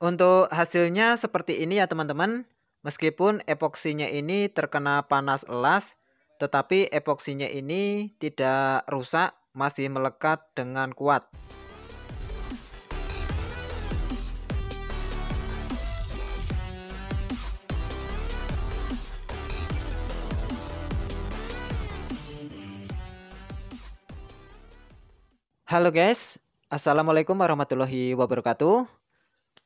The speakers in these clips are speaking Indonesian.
Untuk hasilnya seperti ini ya teman-teman. Meskipun epoksinya ini terkena panas elas, tetapi epoksinya ini tidak rusak, masih melekat dengan kuat. Halo guys, Assalamualaikum warahmatullahi wabarakatuh.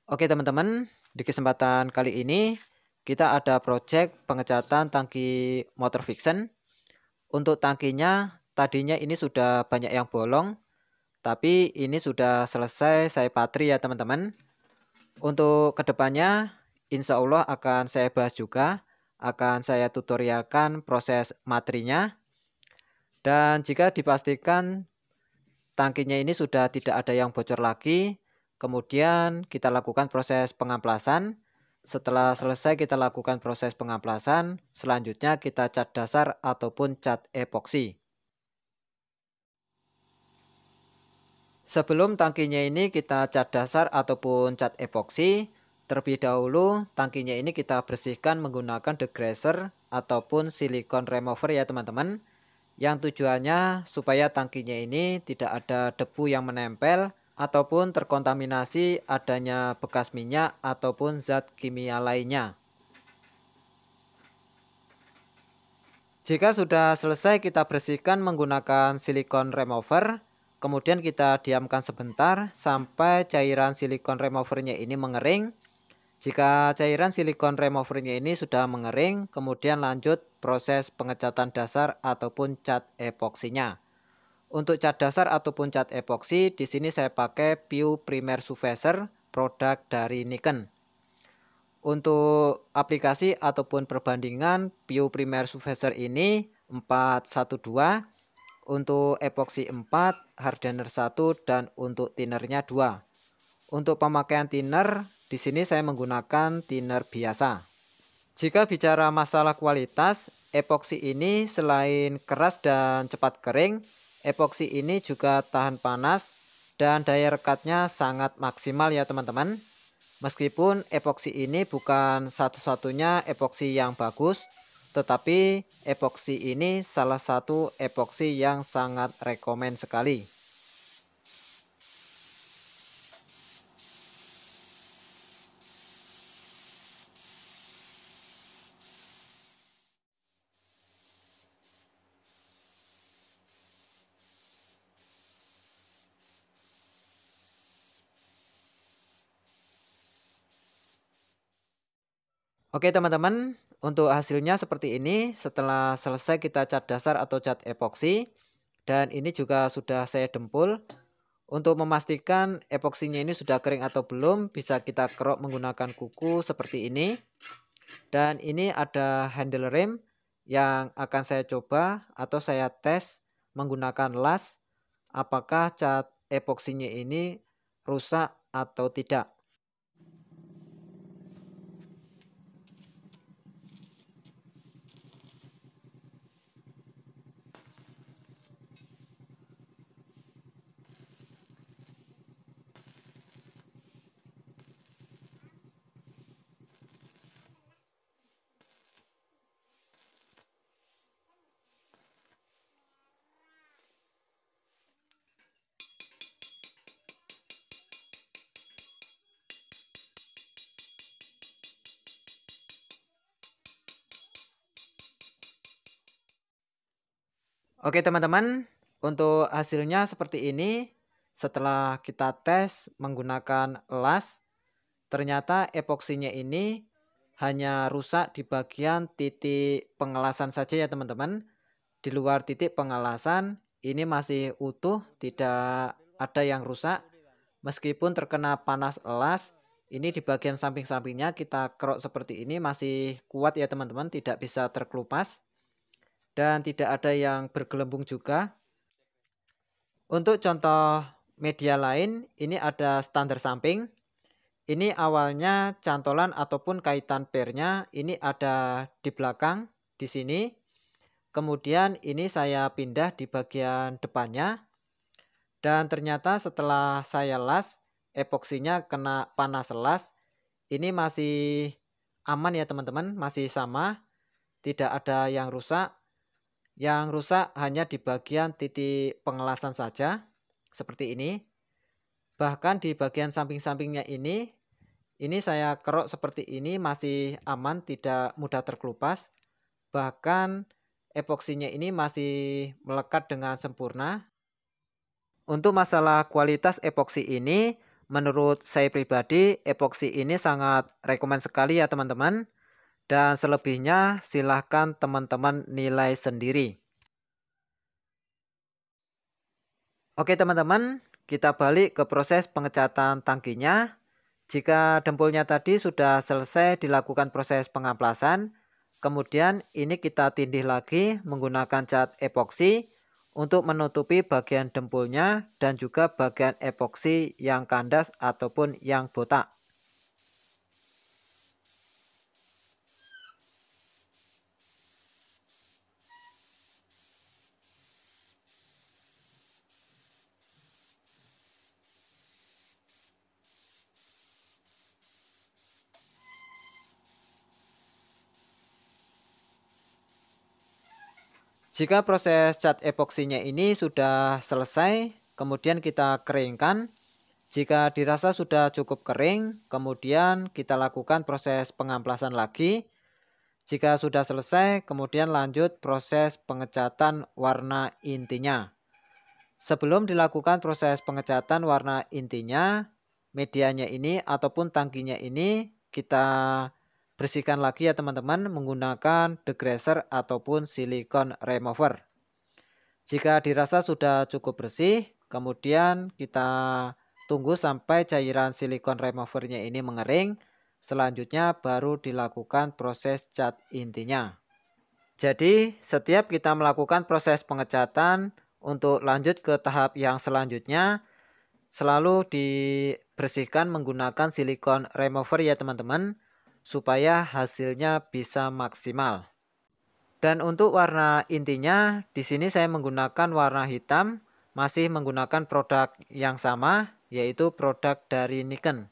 Oke teman-teman, di kesempatan kali ini kita ada project pengecatan tangki motor Vixen. Untuk tangkinya tadinya ini sudah banyak yang bolong, tapi ini sudah selesai saya patri ya teman-teman. Untuk kedepannya insya Allah akan saya bahas juga, akan saya tutorialkan proses materinya. Dan jika dipastikan tangkinya ini sudah tidak ada yang bocor lagi, kemudian kita lakukan proses pengamplasan. Setelah selesai kita lakukan proses pengamplasan, selanjutnya kita cat dasar ataupun cat epoksi. Sebelum tangkinya ini kita cat dasar ataupun cat epoksi, terlebih dahulu tangkinya ini kita bersihkan menggunakan degreaser ataupun silikon remover ya teman-teman. Yang tujuannya supaya tangkinya ini tidak ada debu yang menempel ataupun terkontaminasi adanya bekas minyak ataupun zat kimia lainnya. Jika sudah selesai kita bersihkan menggunakan silikon remover, kemudian kita diamkan sebentar sampai cairan silikon removernya ini mengering. Jika cairan silikon removernya ini sudah mengering, kemudian lanjut proses pengecatan dasar ataupun cat epoksinya. Untuk cat dasar ataupun cat epoksi, di sini saya pakai PU Primer Surfacer produk dari Niken. Untuk aplikasi ataupun perbandingan PU Primer Surfacer ini 412, untuk epoksi 4, hardener 1 dan untuk thinnernya 2. Untuk pemakaian thinner, di sini saya menggunakan thinner biasa. Jika bicara masalah kualitas, epoksi ini selain keras dan cepat kering, epoksi ini juga tahan panas dan daya rekatnya sangat maksimal ya teman-teman. Meskipun epoksi ini bukan satu-satunya epoksi yang bagus, tetapi epoksi ini salah satu epoksi yang sangat rekomen sekali. Oke teman-teman, untuk hasilnya seperti ini. Setelah selesai kita cat dasar atau cat epoksi, dan ini juga sudah saya dempul. Untuk memastikan epoksinya ini sudah kering atau belum, bisa kita kerok menggunakan kuku seperti ini. Dan ini ada handle rem yang akan saya coba atau saya tes menggunakan las, apakah cat epoksinya ini rusak atau tidak. Oke teman-teman, untuk hasilnya seperti ini. Setelah kita tes menggunakan las, ternyata epoksinya ini hanya rusak di bagian titik pengelasan saja ya teman-teman. Di luar titik pengelasan ini masih utuh, tidak ada yang rusak. Meskipun terkena panas elas, ini di bagian samping-sampingnya kita kerok seperti ini masih kuat ya teman-teman, tidak bisa terkelupas. Dan tidak ada yang bergelembung juga. Untuk contoh media lain, ini ada standar samping. Ini awalnya cantolan ataupun kaitan pernya ini ada di belakang di sini. Kemudian ini saya pindah di bagian depannya. Dan ternyata setelah saya las, epoksinya kena panas las ini masih aman ya teman-teman, masih sama, tidak ada yang rusak. Yang rusak hanya di bagian titik pengelasan saja, seperti ini. Bahkan di bagian samping-sampingnya ini saya kerok seperti ini masih aman, tidak mudah terkelupas. Bahkan epoksinya ini masih melekat dengan sempurna. Untuk masalah kualitas epoksi ini, menurut saya pribadi, epoksi ini sangat rekomen sekali ya teman-teman. Dan selebihnya silahkan teman-teman nilai sendiri. Oke teman-teman, kita balik ke proses pengecatan tangkinya. Jika dempulnya tadi sudah selesai dilakukan proses pengamplasan, kemudian ini kita tindih lagi menggunakan cat epoksi untuk menutupi bagian dempulnya dan juga bagian epoksi yang kandas ataupun yang botak. Jika proses cat epoksinya ini sudah selesai, kemudian kita keringkan. Jika dirasa sudah cukup kering, kemudian kita lakukan proses pengamplasan lagi. Jika sudah selesai, kemudian lanjut proses pengecatan warna intinya. Sebelum dilakukan proses pengecatan warna intinya, medianya ini ataupun tangkinya ini kita bersihkan lagi ya teman-teman menggunakan degreaser ataupun silikon remover. Jika dirasa sudah cukup bersih, kemudian kita tunggu sampai cairan silikon removernya ini mengering. Selanjutnya baru dilakukan proses cat intinya. Jadi setiap kita melakukan proses pengecatan untuk lanjut ke tahap yang selanjutnya selalu dibersihkan menggunakan silikon remover ya teman-teman supaya hasilnya bisa maksimal. Dan untuk warna intinya di sini saya menggunakan warna hitam, masih menggunakan produk yang sama yaitu produk dari Nikon.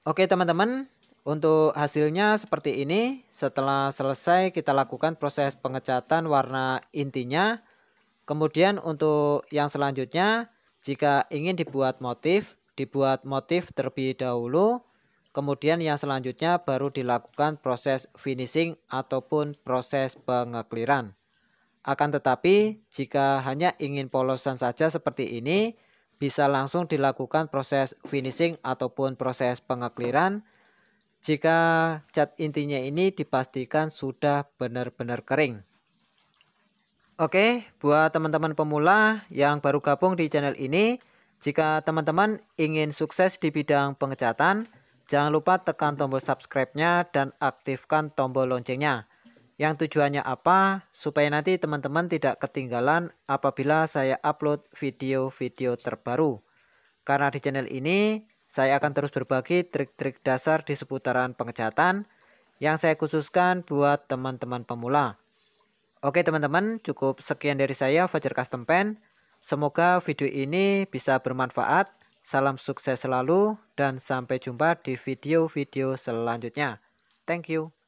Oke teman-teman, untuk hasilnya seperti ini. Setelah selesai kita lakukan proses pengecatan warna intinya. Kemudian untuk yang selanjutnya, jika ingin dibuat motif terlebih dahulu. Kemudian yang selanjutnya baru dilakukan proses finishing ataupun proses pengekliran. Akan tetapi jika hanya ingin polosan saja seperti ini, bisa langsung dilakukan proses finishing ataupun proses pengekliran jika cat intinya ini dipastikan sudah benar-benar kering. Oke, buat teman-teman pemula yang baru gabung di channel ini, jika teman-teman ingin sukses di bidang pengecatan, jangan lupa tekan tombol subscribe-nya dan aktifkan tombol loncengnya. Yang tujuannya apa? Supaya nanti teman-teman tidak ketinggalan apabila saya upload video-video terbaru. Karena di channel ini saya akan terus berbagi trik-trik dasar di seputaran pengecatan yang saya khususkan buat teman-teman pemula. Oke teman-teman, cukup sekian dari saya Fajar Custom Pen. Semoga video ini bisa bermanfaat. Salam sukses selalu dan sampai jumpa di video-video selanjutnya. Thank you.